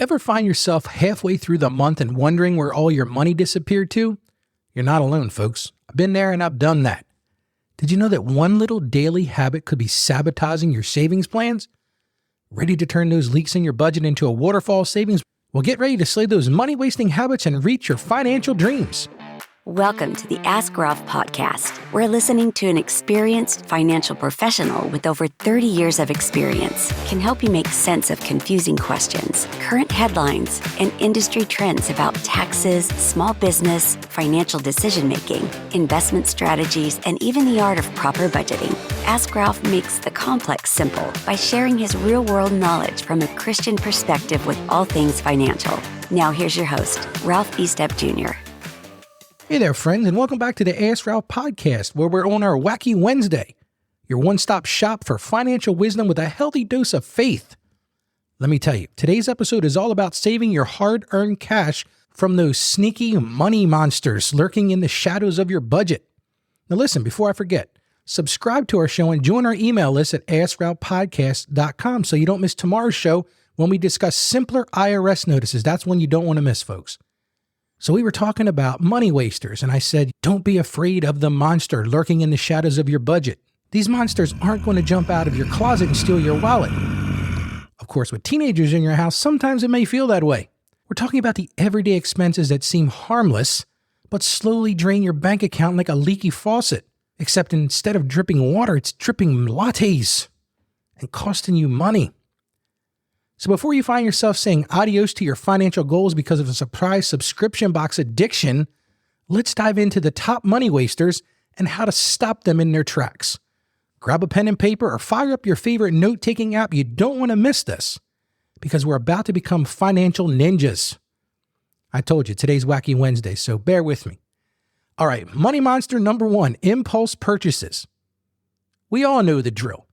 Ever find yourself halfway through the month and wondering where all your money disappeared to? You're not alone, folks. I've been there and I've done that. Did you know that one little daily habit could be sabotaging your savings plans? Ready to turn those leaks in your budget into a waterfall of savings? Well, get ready to slay those money-wasting habits and reach your financial dreams. Welcome to the Ask Ralph podcast. We're listening to an experienced financial professional with over 30 years of experience can help you make sense of confusing questions, current headlines, and industry trends about taxes, small business, financial decision-making, investment strategies, and even the art of proper budgeting. Ask Ralph makes the complex simple by sharing his real-world knowledge from a Christian perspective with all things financial. Now here's your host, Ralph Estep Jr. Hey there, friends, and welcome back to the Ask Ralph podcast, where we're on our Wacky Wednesday, your one-stop shop for financial wisdom with a healthy dose of faith. Let me tell you, today's episode is all about saving your hard-earned cash from those sneaky money monsters lurking in the shadows of your budget. Now listen, before I forget, subscribe to our show and join our email list at AskRalphPodcast.com so you don't miss tomorrow's show when we discuss simpler IRS notices. That's one you don't want to miss, folks. So we were talking about money wasters, and I said, don't be afraid of the monster lurking in the shadows of your budget. These monsters aren't going to jump out of your closet and steal your wallet. Of course, with teenagers in your house, sometimes it may feel that way. We're talking about the everyday expenses that seem harmless, but slowly drain your bank account like a leaky faucet. Except instead of dripping water, it's dripping lattes and costing you money. So before you find yourself saying adios to your financial goals because of a surprise subscription box addiction, let's dive into the top money wasters and how to stop them in their tracks. Grab a pen and paper or fire up your favorite note-taking app. You don't want to miss this because we're about to become financial ninjas. I told you, today's Wacky Wednesday, so bear with me. All right, money monster number one, impulse purchases. We all know the drill.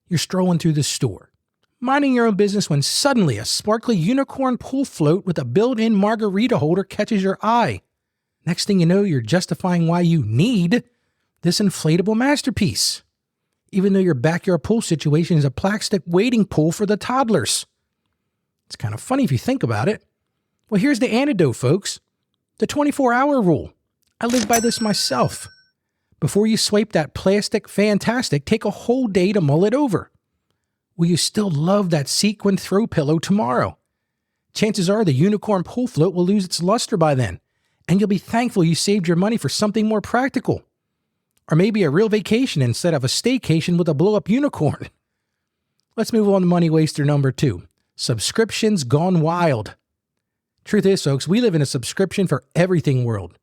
You're strolling through the store, minding your own business when suddenly a sparkly unicorn pool float with a built-in margarita holder catches your eye. Next thing you know, you're justifying why you need this inflatable masterpiece, even though your backyard pool situation is a plastic wading pool for the toddlers. It's kind of funny if you think about it. Well, here's the antidote, folks. The 24-hour rule. I live by this myself. Before you swipe that plastic fantastic, take a whole day to mull it over. Will you still love that sequin throw pillow tomorrow? Chances are the unicorn pool float will lose its luster by then, and you'll be thankful you saved your money for something more practical. Or maybe a real vacation instead of a staycation with a blow-up unicorn. Let's move on to money waster number two, subscriptions gone wild. Truth is, folks, we live in a subscription for everything world.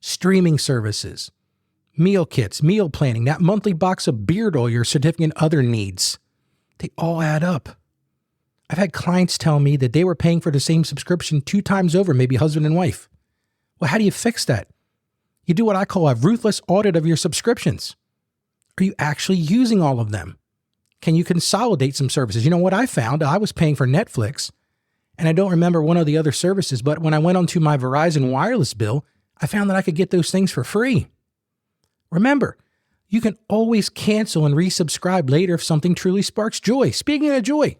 Streaming services, meal kits, meal planning, that monthly box of beard oil your significant other needs. They all add up. I've had clients tell me that they were paying for the same subscription 2 times over, maybe husband and wife. Well, how do you fix that? You do what I call a ruthless audit of your subscriptions. Are you actually using all of them? Can you consolidate some services? You know what I found? I was paying for Netflix, and I don't remember one of the other services, but when I went onto my Verizon wireless bill, I found that I could get those things for free. Remember, you can always cancel and resubscribe later if something truly sparks joy. Speaking of joy,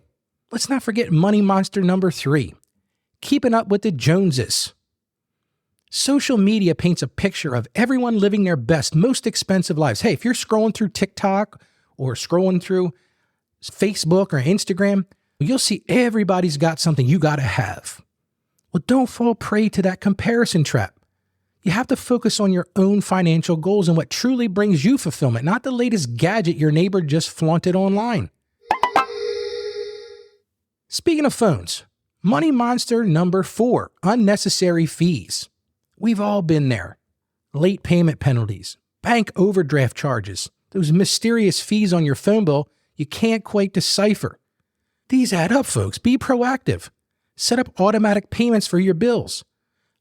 let's not forget money monster number 3, keeping up with the Joneses. Social media paints a picture of everyone living their best, most expensive lives. Hey, if you're scrolling through TikTok or scrolling through Facebook or Instagram, you'll see everybody's got something you got to have. Well, don't fall prey to that comparison trap. You have to focus on your own financial goals and what truly brings you fulfillment, not the latest gadget your neighbor just flaunted online. Speaking of phones, money monster number 4, unnecessary fees. We've all been there. Late payment penalties, bank overdraft charges, those mysterious fees on your phone bill you can't quite decipher. These add up, folks. Be proactive. Set up automatic payments for your bills.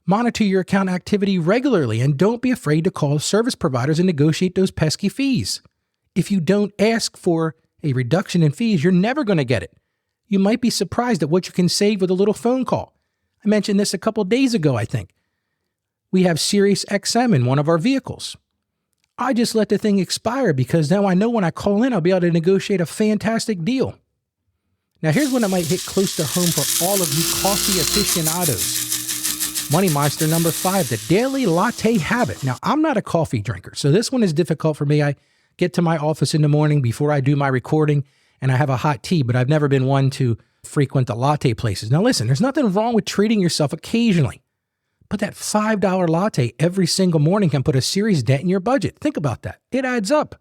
Monitor your account activity regularly, and don't be afraid to call service providers and negotiate those pesky fees. If you don't ask for a reduction in fees, you're never going to get it. You might be surprised at what you can save with a little phone call. I mentioned this a couple days ago, I think. We have Sirius XM in one of our vehicles. I just let the thing expire because now I know when I call in, I'll be able to negotiate a fantastic deal. Now, here's one that might hit close to home for all of you coffee aficionados. Money Monster number 5, the daily latte habit. Now, I'm not a coffee drinker, so this one is difficult for me. I get to my office in the morning before I do my recording, and I have a hot tea, but I've never been one to frequent the latte places. Now, listen, there's nothing wrong with treating yourself occasionally, but that $5 latte every single morning can put a serious dent in your budget. Think about that. It adds up.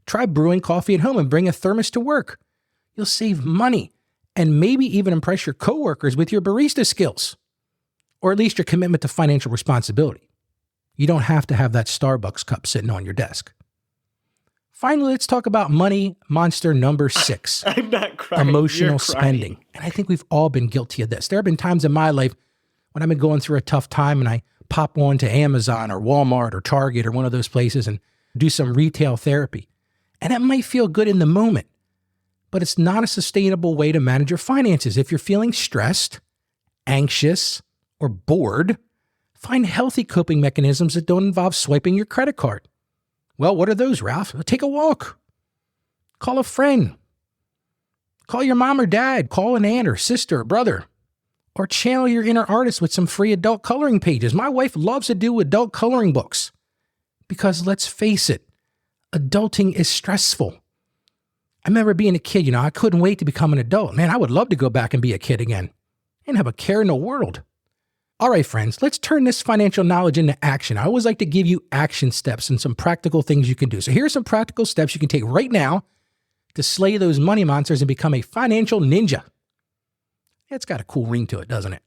Try brewing coffee at home and bring a thermos to work. You'll save money and maybe even impress your coworkers with your barista skills, or at least your commitment to financial responsibility. You don't have to have that Starbucks cup sitting on your desk. Finally, let's talk about Money Monster number 6. I'm not crying. Emotional spending. And I think we've all been guilty of this. There have been times in my life when I've been going through a tough time and I pop on to Amazon or Walmart or Target or one of those places and do some retail therapy. And it might feel good in the moment, but it's not a sustainable way to manage your finances. If you're feeling stressed, anxious, or bored, find healthy coping mechanisms that don't involve swiping your credit card. Well, what are those, Ralph? Take a walk. Call a friend. Call your mom or dad. Call an aunt or sister or brother. Or channel your inner artist with some free adult coloring pages. My wife loves to do adult coloring books. Because let's face it, adulting is stressful. I remember being a kid, I couldn't wait to become an adult. Man, I would love to go back and be a kid again. And have a care in the world. All right, friends, let's turn this financial knowledge into action. I always like to give you action steps and some practical things you can do. So here are some practical steps you can take right now to slay those money monsters and become a financial ninja. It's got a cool ring to it, doesn't it?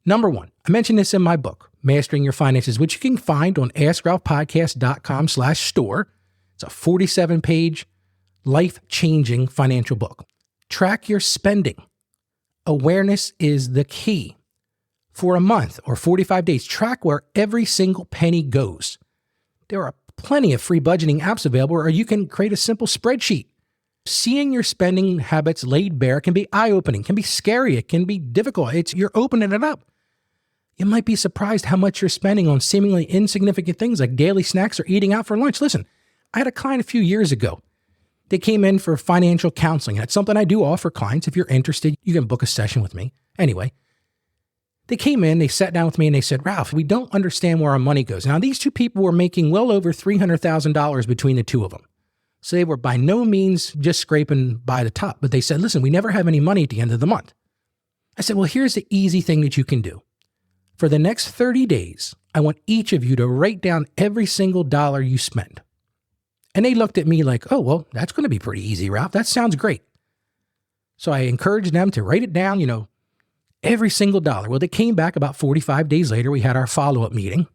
Number 1, I mentioned this in my book, Mastering Your Finances, which you can find on AskRalphPodcast.com/store. It's a 47-page, life-changing financial book. Track your spending. Awareness is the key. For a month or 45 days, track where every single penny goes. There are plenty of free budgeting apps available, or you can create a simple spreadsheet. Seeing your spending habits laid bare can be eye-opening, can be scary, it can be difficult. You're opening it up. You might be surprised how much you're spending on seemingly insignificant things like daily snacks or eating out for lunch. Listen, I had a client a few years ago. They came in for financial counseling. That's something I do offer clients. If you're interested, you can book a session with me. Anyway, they came in, they sat down with me and they said, Ralph, we don't understand where our money goes. Now, these two people were making well over $300,000 between the two of them. So they were by no means just scraping by the top, but they said, listen, we never have any money at the end of the month. I said, well, here's the easy thing that you can do. For the next 30 days, I want each of you to write down every single dollar you spend. And they looked at me like, oh, well, that's going to be pretty easy, Ralph. That sounds great. So I encouraged them to write it down, every single dollar. Well, they came back about 45 days later. We had our follow-up meeting.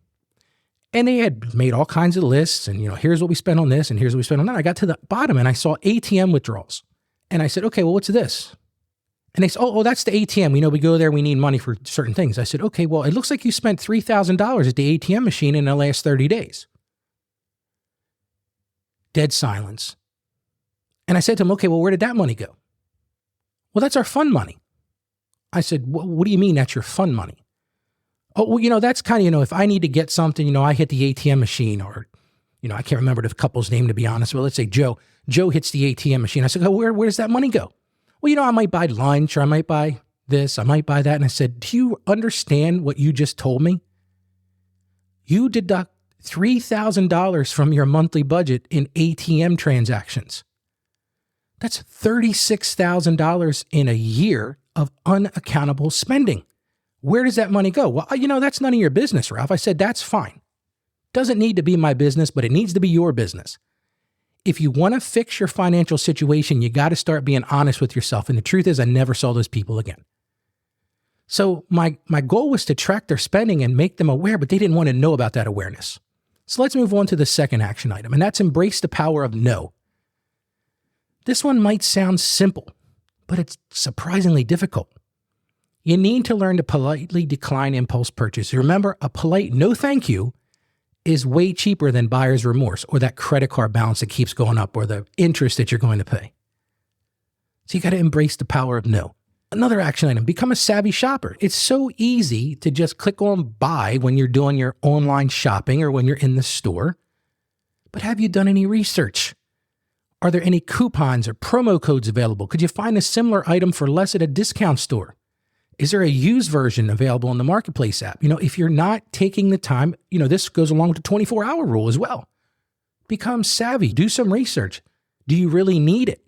And they had made all kinds of lists and, here's what we spent on this and here's what we spent on that. I got to the bottom and I saw ATM withdrawals. And I said, okay, well, what's this? And they said, oh, that's the ATM. We go there, we need money for certain things. I said, okay, well, it looks like you spent $3,000 at the ATM machine in the last 30 days. Dead silence. And I said to them, okay, well, where did that money go? Well, that's our fund money. I said, what do you mean that's your fund money? Oh, well, that's kind of, if I need to get something, I hit the ATM machine or, I can't remember the couple's name to be honest. Well, let's say Joe. Joe hits the ATM machine. I said, oh, where does that money go? Well, I might buy lunch or I might buy this, I might buy that. And I said, do you understand what you just told me? You deduct $3,000 from your monthly budget in ATM transactions. That's $36,000 in a year of unaccountable spending. Where does that money go? Well, that's none of your business, Ralph. I said, that's fine. Doesn't need to be my business, but it needs to be your business. If you want to fix your financial situation, you got to start being honest with yourself. And the truth is, I never saw those people again. So my goal was to track their spending and make them aware, but they didn't want to know about that awareness. So let's move on to the second action item, and that's embrace the power of no. This one might sound simple, but it's surprisingly difficult. You need to learn to politely decline impulse purchases. Remember, a polite no thank you is way cheaper than buyer's remorse or that credit card balance that keeps going up or the interest that you're going to pay. So you got to embrace the power of no. Another action item, become a savvy shopper. It's so easy to just click on buy when you're doing your online shopping or when you're in the store. But have you done any research? Are there any coupons or promo codes available? Could you find a similar item for less at a discount store? Is there a used version available in the Marketplace app? If you're not taking the time, this goes along with the 24-hour rule as well. Become savvy. Do some research. Do you really need it?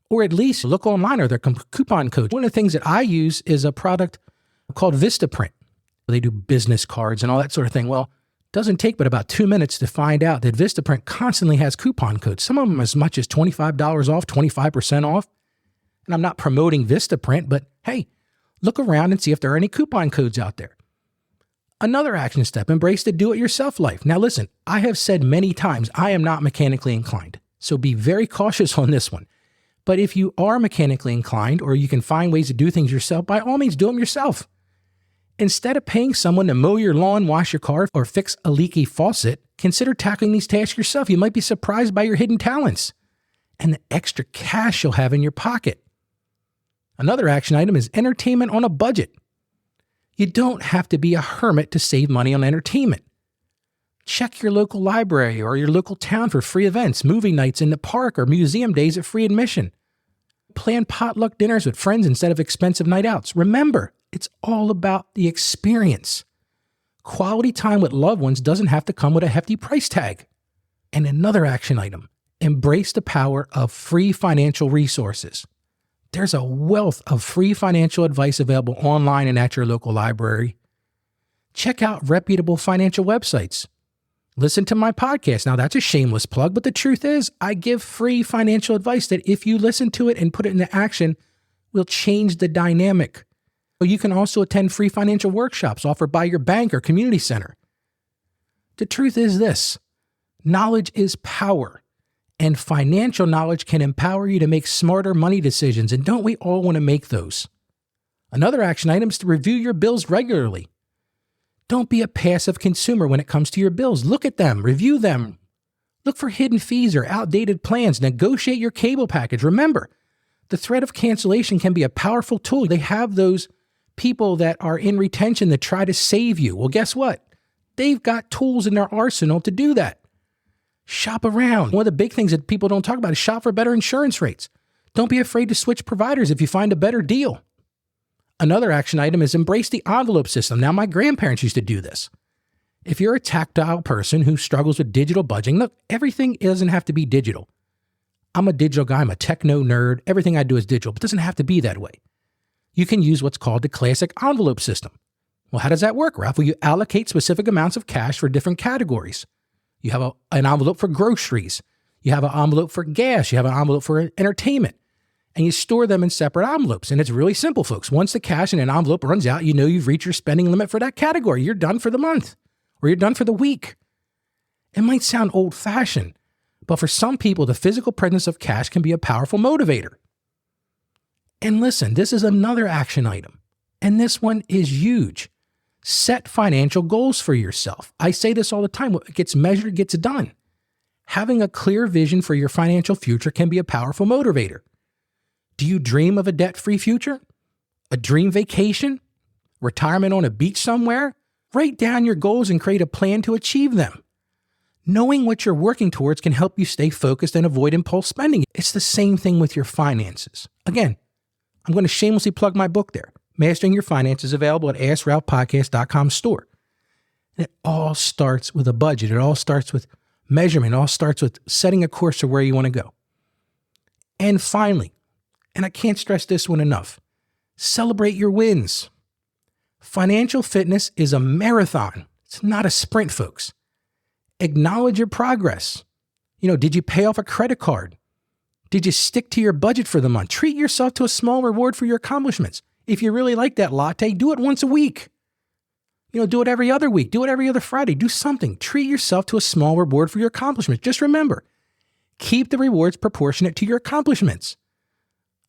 Or at least look online. Are there coupon codes? One of the things that I use is a product called Vistaprint. They do business cards and all that sort of thing. Well, it doesn't take but about 2 minutes to find out that Vistaprint constantly has coupon codes. Some of them as much as $25 off, 25% off. And I'm not promoting Vistaprint, but hey, look around and see if there are any coupon codes out there. Another action step, embrace the do-it-yourself life. Now listen, I have said many times, I am not mechanically inclined. So be very cautious on this one. But if you are mechanically inclined or you can find ways to do things yourself, by all means, do them yourself. Instead of paying someone to mow your lawn, wash your car, or fix a leaky faucet, consider tackling these tasks yourself. You might be surprised by your hidden talents and the extra cash you'll have in your pocket. Another action item is entertainment on a budget. You don't have to be a hermit to save money on entertainment. Check your local library or your local town for free events, movie nights in the park, or museum days at free admission. Plan potluck dinners with friends instead of expensive night outs. Remember, it's all about the experience. Quality time with loved ones doesn't have to come with a hefty price tag. And another action item, embrace the power of free financial resources. There's a wealth of free financial advice available online and at your local library. Check out reputable financial websites. Listen to my podcast. Now, that's a shameless plug, but the truth is, I give free financial advice that if you listen to it and put it into action, will change the dynamic. You can also attend free financial workshops offered by your bank or community center. The truth is this: knowledge is power. And financial knowledge can empower you to make smarter money decisions. And don't we all want to make those? Another action item is to review your bills regularly. Don't be a passive consumer when it comes to your bills. Look at them, review them. Look for hidden fees or outdated plans. Negotiate your cable package. Remember, the threat of cancellation can be a powerful tool. They have those people that are in retention that try to save you. Well, guess what? They've got tools in their arsenal to do that. Shop around. One of the big things that people don't talk about is shop for better insurance rates. Don't be afraid to switch providers if you find a better deal. Another action item is embrace the envelope system. Now, my grandparents used to do this. If you're a tactile person who struggles with digital budgeting, look, everything doesn't have to be digital. I'm a digital guy. I'm a techno nerd. Everything I do is digital, but it doesn't have to be that way. You can use what's called the classic envelope system. Well, how does that work, Ralph? Well, you allocate specific amounts of cash for different categories. You have an envelope for groceries. You have an envelope for gas. You have an envelope for entertainment. And you store them in separate envelopes. And it's really simple, folks. Once the cash in an envelope runs out, you know you've reached your spending limit for that category. You're done for the month, or you're done for the week. It might sound old-fashioned, but for some people, the physical presence of cash can be a powerful motivator. And listen, this is another action item. And this one is huge. Set financial goals for yourself. I say this all the time. What gets measured gets done. Having a clear vision for your financial future can be a powerful motivator. Do you dream of a debt-free future? A dream vacation? Retirement on a beach somewhere? Write down your goals and create a plan to achieve them. Knowing what you're working towards can help you stay focused and avoid impulse spending. It's the same thing with your finances. Again, I'm going to shamelessly plug my book there. Mastering Your Finances, available at AskRalphPodcast.com store. And it all starts with a budget. It all starts with measurement. It all starts with setting a course to where you want to go. And finally, and I can't stress this one enough, celebrate your wins. Financial fitness is a marathon. It's not a sprint, folks. Acknowledge your progress. Did you pay off a credit card? Did you stick to your budget for the month? Treat yourself to a small reward for your accomplishments. If you really like that latte, do it once a week. Do it every other week. Do it every other Friday. Do something. Treat yourself to a small reward for your accomplishments. Just remember, keep the rewards proportionate to your accomplishments.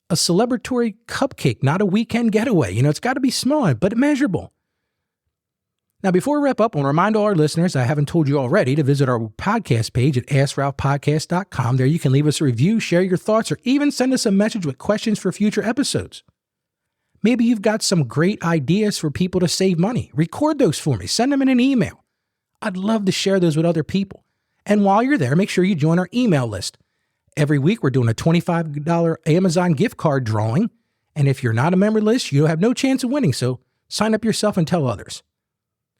A celebratory cupcake, not a weekend getaway. It's got to be small, but measurable. Now, before we wrap up, I want to remind all our listeners, I haven't told you already, to visit our podcast page at AskRalphPodcast.com. There you can leave us a review, share your thoughts, or even send us a message with questions for future episodes. Maybe you've got some great ideas for people to save money. Record those for me. Send them in an email. I'd love to share those with other people. And while you're there, make sure you join our email list, Every week, we're doing a $25 Amazon gift card drawing. And if you're not a member list, you have no chance of winning. So sign up yourself and tell others.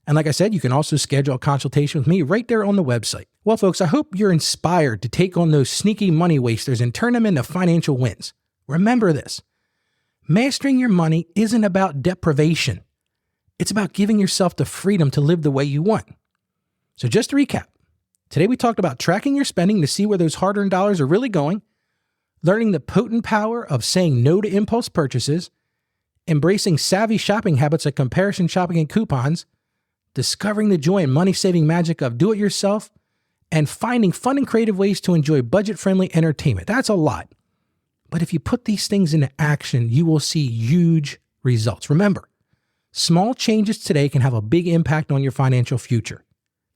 And like I said, you can also schedule a consultation with me right there on the website. Well, folks, I hope you're inspired to take on those sneaky money wasters and turn them into financial wins. Remember this. Mastering your money isn't about deprivation. It's about giving yourself the freedom to live the way you want. So just to recap, today we talked about tracking your spending to see where those hard-earned dollars are really going, learning the potent power of saying no to impulse purchases, embracing savvy shopping habits like comparison shopping and coupons, discovering the joy and money-saving magic of do-it-yourself, and finding fun and creative ways to enjoy budget-friendly entertainment. That's a lot. But if you put these things into action, you will see huge results. Remember, small changes today can have a big impact on your financial future.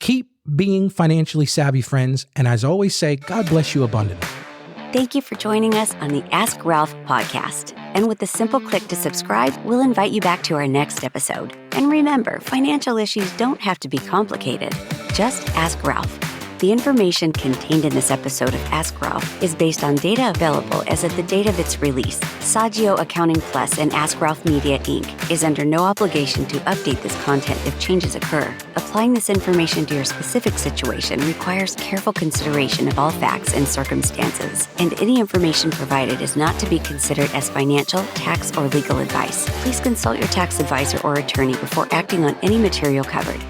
Keep being financially savvy, friends, and as I always say, God bless you abundantly. Thank you for joining us on the Ask Ralph podcast. And with a simple click to subscribe, we'll invite you back to our next episode. And remember, financial issues don't have to be complicated. Just ask Ralph. The information contained in this episode of Ask Ralph is based on data available as of the date of its release. Saggio Accounting Plus and Ask Ralph Media, Inc. is under no obligation to update this content if changes occur. Applying this information to your specific situation requires careful consideration of all facts and circumstances, and any information provided is not to be considered as financial, tax, or legal advice. Please consult your tax advisor or attorney before acting on any material covered.